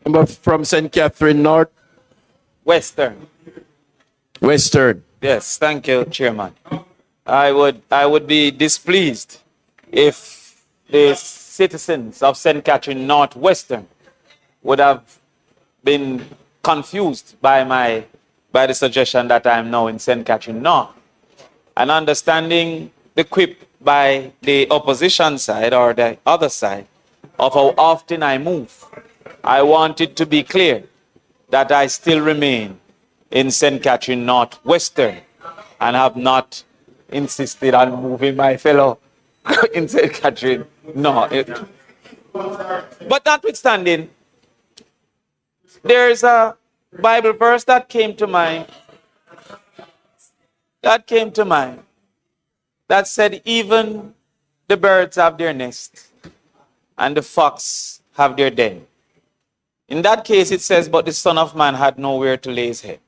Member from St. Catherine North. Western. Western. Yes, thank you, Chairman. I would be displeased if the citizens of St. Catherine North Western would have been confused by the suggestion that I am now in St. Catherine North. And understanding the quip by the opposition side or the other side of how often I move, I want it to be clear that I still remain in St. Catherine North Western and have not insisted on moving my fellow in St. Catherine North. But notwithstanding, there's a Bible verse that came to mind. That said, even the birds have their nest and the fox have their den. In that case, it says, but the Son of Man had nowhere to lay his head.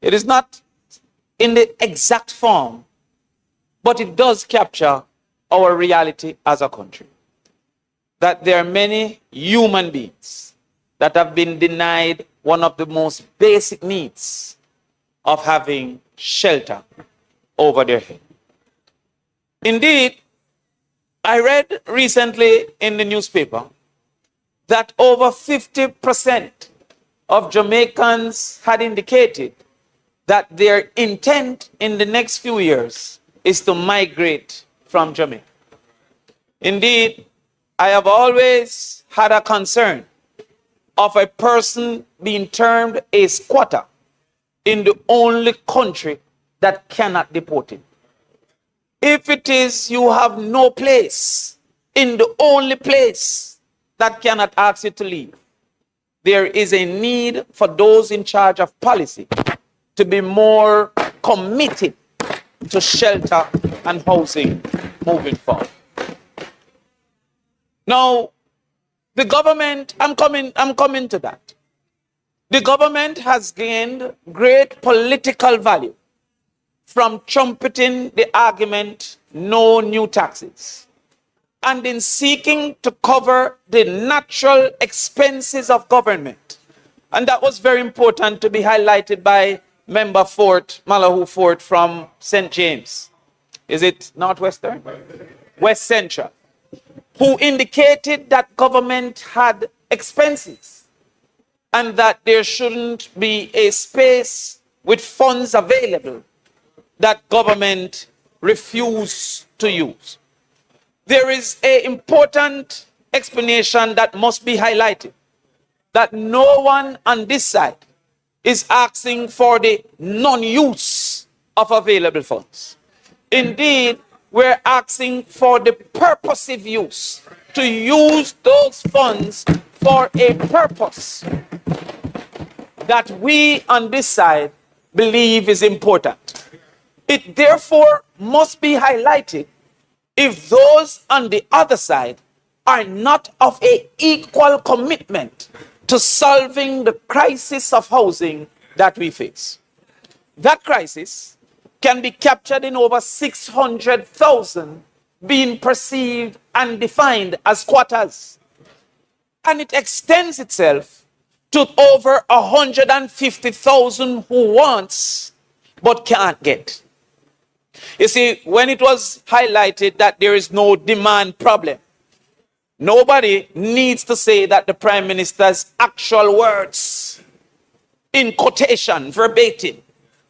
It is not in the exact form, but it does capture our reality as a country. That there are many human beings that have been denied one of the most basic needs of having shelter over their head. Indeed, I read recently in the newspaper that over 50% of Jamaicans had indicated that their intent in the next few years is to migrate from Jamaica. Indeed, I have always had a concern of a person being termed a squatter in the only country that cannot deport him. If it is you have no place in the only place that cannot ask you to leave, there is a need for those in charge of policy to be more committed to shelter and housing moving forward. Now, the government, I'm coming to that. The government has gained great political value from trumpeting the argument, no new taxes, and in seeking to cover the natural expenses of government. And that was very important to be highlighted by Member Fort, Malahu Fort from St. James. Is it Northwestern? West Central. Who indicated that government had expenses and that there shouldn't be a space with funds available that government refused to use. There is an important explanation that must be highlighted, that no one on this side is asking for the non-use of available funds. Indeed, we're asking for the purposive use, to use those funds for a purpose that we on this side believe is important. It therefore must be highlighted if those on the other side are not of an equal commitment to solving the crisis of housing that we face. That crisis can be captured in over 600,000 being perceived and defined as squatters. And it extends itself to over 150,000 who wants but can't get. You see, when it was highlighted that there is no demand problem, nobody needs to say that the Prime Minister's actual words, in quotation, verbatim,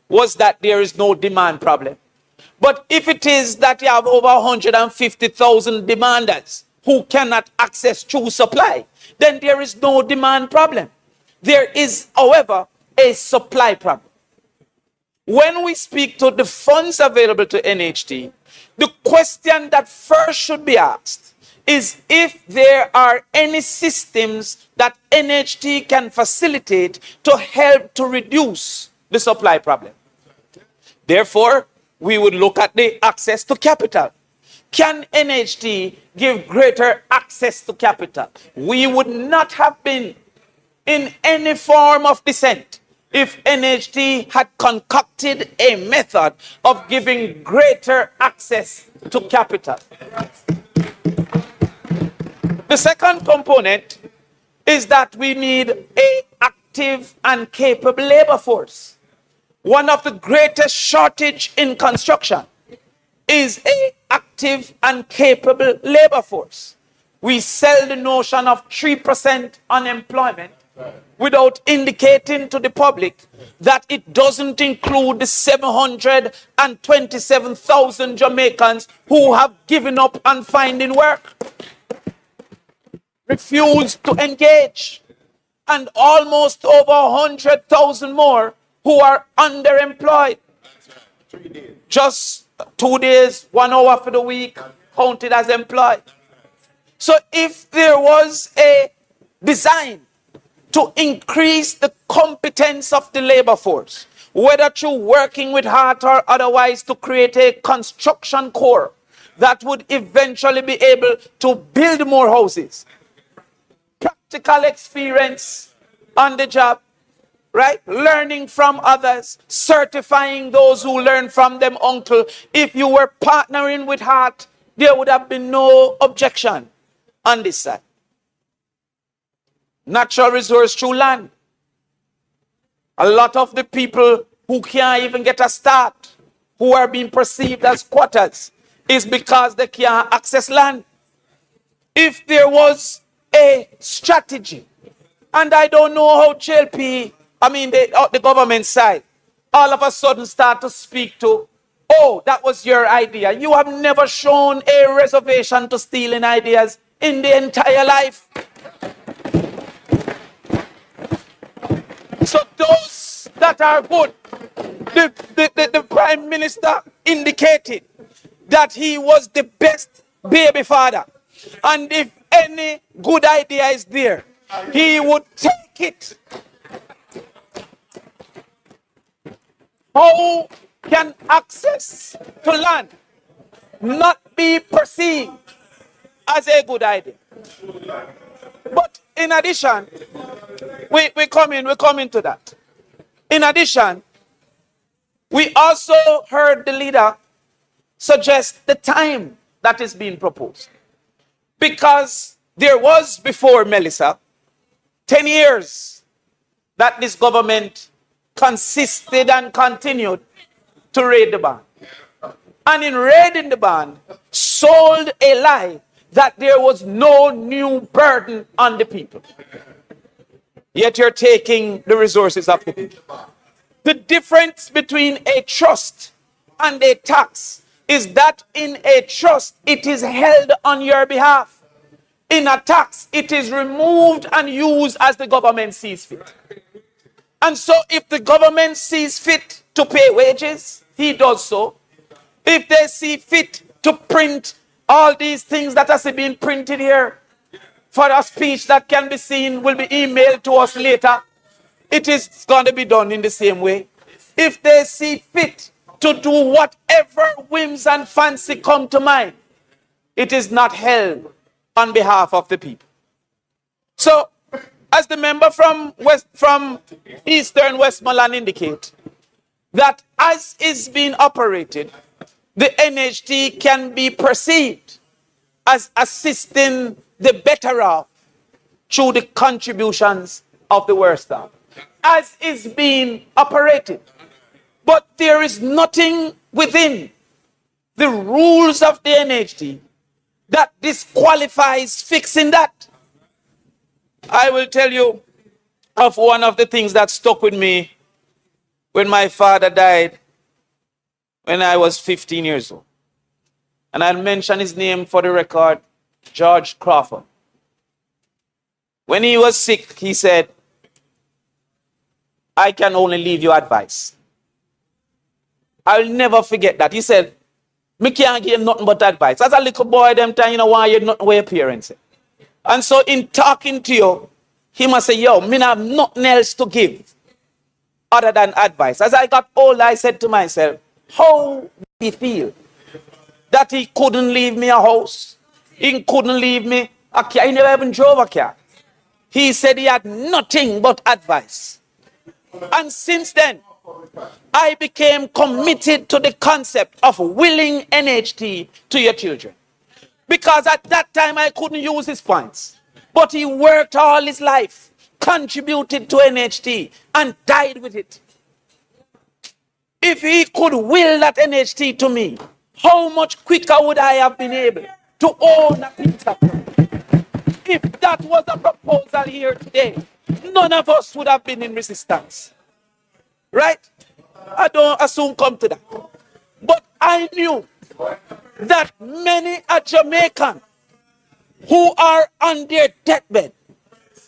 was that there is no demand problem. But if it is that you have over 150,000 demanders who cannot access true supply, then there is no demand problem. There is, however, a supply problem. When we speak to the funds available to NHT, the question that first should be asked is if there are any systems that NHT can facilitate to help to reduce the supply problem. Therefore, we would look at the access to capital. Can NHT give greater access to capital? We would not have been in any form of dissent if NHT had concocted a method of giving greater access to capital. The second component is that we need an active and capable labor force. One of the greatest shortage in construction is an active and capable labor force. We sell the notion of 3% unemployment without indicating to the public that it doesn't include the 727,000 Jamaicans who have given up on finding work, refused to engage, and almost over 100,000 more who are underemployed. Just 2 days, 1 hour for the week, counted as employed. So if there was a design to increase the competence of the labor force, whether through working with heart or otherwise, to create a construction corps that would eventually be able to build more houses, practical experience on the job, right? Learning from others, certifying those who learn from them, uncle. If you were partnering with heart, there would have been no objection on this side. Natural resource through land. A lot of the people who can't even get a start, who are being perceived as squatters, is because they can't access land. If there was a strategy, and I don't know how the government side, all of a sudden start to speak to, oh, that was your idea. You have never shown a reservation to stealing ideas in the entire life. So those that are good, the Prime Minister indicated that he was the best baby father. And if any good idea is there, he would take it. How can access to land not be perceived as a good idea? But in addition, we come into that. In addition, we also heard the leader suggest the time that is being proposed. Because there was before Melissa 10 years that this government consisted and continued to raid the band. And in raiding the band, sold a lie that there was no new burden on the people. Yet you're taking the resources of the people. The difference between a trust and a tax is that in a trust, it is held on your behalf. In a tax, it is removed and used as the government sees fit. And so if the government sees fit to pay wages, he does so. If they see fit to print all these things that has been printed here for a speech that can be seen, will be emailed to us later, it is going to be done in the same way. If they see fit to do whatever whims and fancy come to mind, it is not held on behalf of the people. So, as the member from Eastern Westmoreland indicate, that as is being operated, the NHT can be perceived as assisting the better off through the contributions of the worst off, as is being operated. But there is nothing within the rules of the NHT that disqualifies fixing that. I will tell you of one of the things that stuck with me when my father died when I was 15 years old. And I'll mention his name for the record, George Crawford. When he was sick, he said, I can only leave you advice. I'll never forget that. He said, me can't give nothing but advice. As a little boy, them time, you know, why you nothing what your parents say. And so in talking to you, he must say, yo, me have nothing else to give other than advice. As I got older, I said to myself, how did he feel that he couldn't leave me a house? He couldn't leave me a car. He never even drove a car. He said he had nothing but advice. And since then, I became committed to the concept of willing NHT to your children. Because at that time I couldn't use his points. But he worked all his life, contributed to NHT, and died with it. If he could will that NHT to me, how much quicker would I have been able to own a piece of it? If that was a proposal here today, none of us would have been in resistance. Right? I don't assume come to that. But I knew that many a Jamaican who are on their deathbed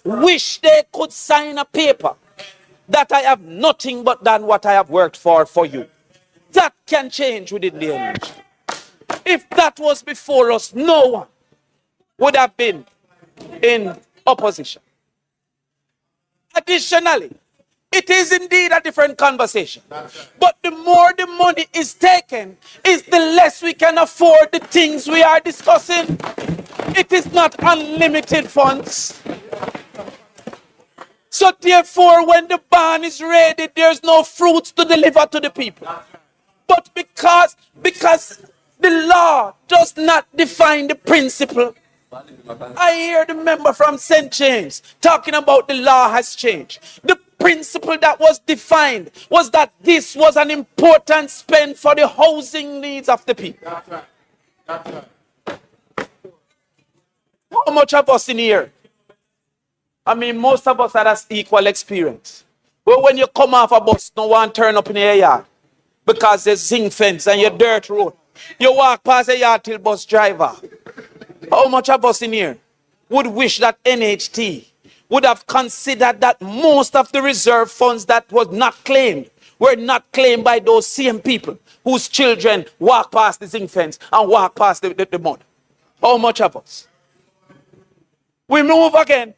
wish they could sign a paper that I have nothing but done what I have worked for you. That can change within the age. If that was before us, no one would have been in opposition. Additionally, it is indeed a different conversation. But the more the money is taken, is the less we can afford the things we are discussing. It is not unlimited funds. So therefore, when the barn is ready, there's no fruits to deliver to the people. But because the law does not define the principle, I hear the member from St. James talking about the law has changed. The principle that was defined was that this was an important spend for the housing needs of the people. That's right. That's right. How much of us in here? I mean, most of us had an equal experience. But when you come off a bus, no one turn up in your yard because there's zinc fence and your dirt road. You walk past a yard till bus driver. How much of us in here would wish that NHT would have considered that most of the reserve funds that was not claimed were not claimed by those same people whose children walk past the zinc fence and walk past the mud? How much of us? We move again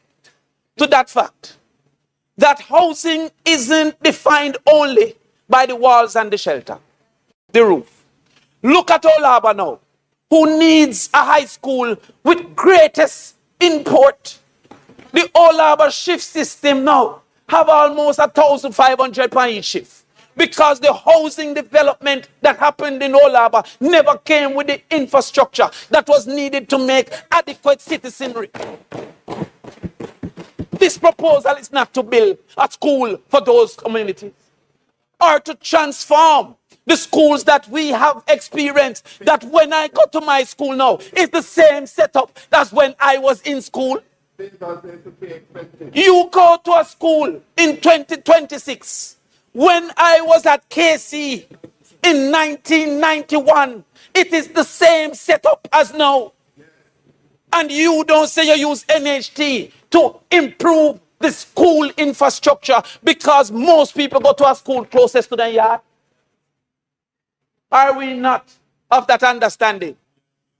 to that fact that housing isn't defined only by the walls and the shelter, the roof. Look at Old Harbour now, who needs a high school with greatest import. The Old Harbour shift system now have almost 1,500 per each shift because the housing development that happened in Old Harbour never came with the infrastructure that was needed to make adequate citizenry. This proposal is not to build a school for those communities or to transform the schools that we have experienced, that when I go to my school now, it's the same setup as when I was in school. You go to a school in 2026. When I was at KC in 1991, it is the same setup as now. And you don't say you use NHT to improve the school infrastructure because most people go to a school closest to their yard. Are we not of that understanding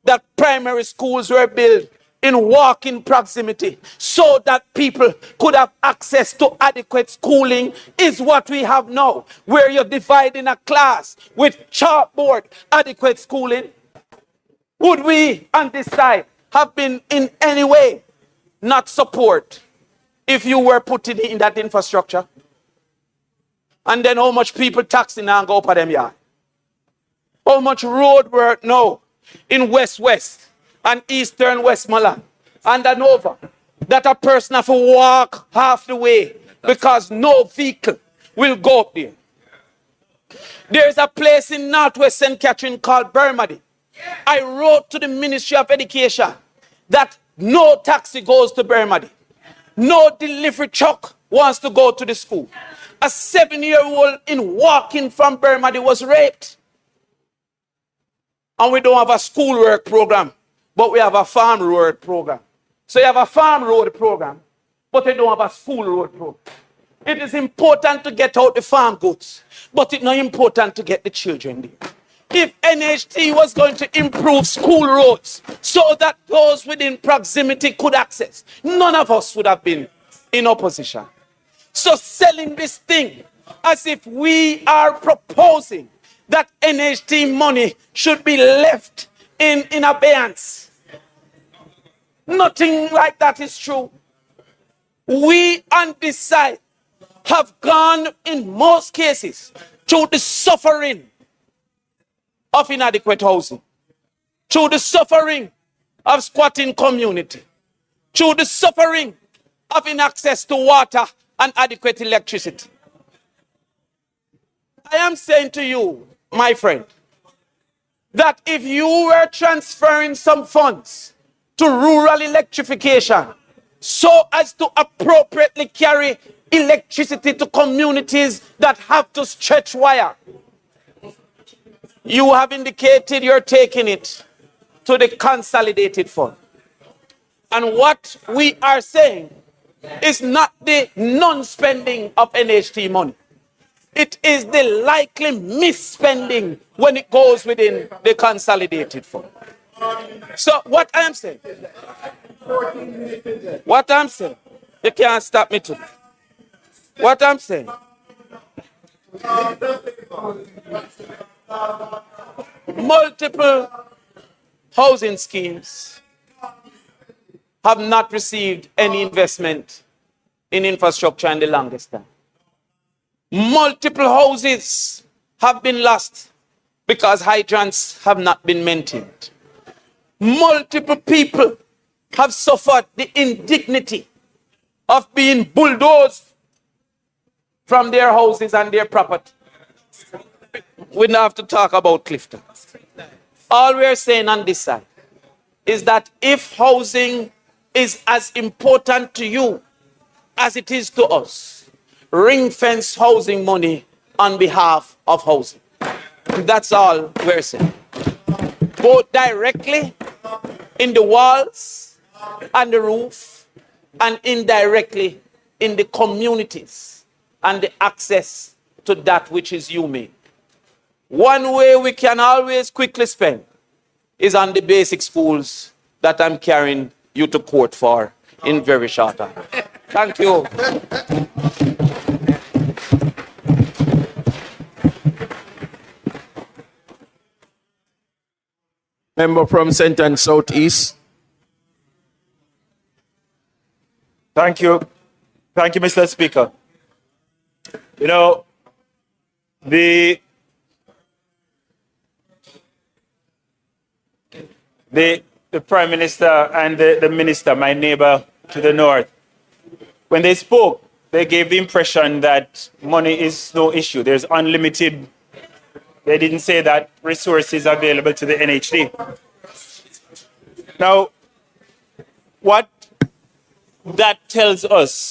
that primary schools were built in walking proximity so that people could have access to adequate schooling is what we have now, where you're dividing a class with chalkboard adequate schooling? Would we on this side have been in any way not support if you were putting in that infrastructure? And then how much people taxing and go up at them yard? How much road work now in West and Eastern Westmoreland and Nova that a person have to walk half the way because no vehicle will go up there? There's a place in Northwest St. Catherine called Bermody. I wrote to the Ministry of Education that no taxi goes to Bermody. No delivery truck wants to go to the school. A 7-year-old in walking from Bermody was raped. And we don't have a schoolwork program, but we have a farm road program. So you have a farm road program, but you don't have a school road program. It is important to get out the farm goods, but it's not important to get the children there. If NHT was going to improve school roads so that those within proximity could access, none of us would have been in opposition. So selling this thing as if we are proposing that NHT money should be left in abeyance. Nothing like that is true. We on this side have gone, in most cases, through the suffering of inadequate housing, through the suffering of squatting community, through the suffering of inaccess to water and adequate electricity. I am saying to you, my friend, that if you were transferring some funds to rural electrification so as to appropriately carry electricity to communities that have to stretch wire, you have indicated you're taking it to the consolidated fund. And what we are saying is not the non-spending of NHT money. It is the likely misspending when it goes within the consolidated fund. So what I'm saying, you can't stop me today. What I'm saying, multiple housing schemes have not received any investment in infrastructure in the longest time. Multiple houses have been lost because hydrants have not been maintained. Multiple people have suffered the indignity of being bulldozed from their houses and their property. We don't have to talk about Clifton. All we're saying on this side is that if housing is as important to you as it is to us, ring-fence housing money on behalf of housing. That's all we're saying. Both directly in the walls and the roof, and indirectly in the communities and the access to that which is humane. One way we can always quickly spend is on the basic schools that I'm carrying you to court for in very short time. Thank you. Member from Centre and Southeast. Thank you. Thank you, Mr. Speaker. You know, the Prime Minister and the Minister, my neighbor to the north, when they spoke, they gave the impression that money is no issue. There's unlimited. They didn't say that resources are available to the NHT. Now, what that tells us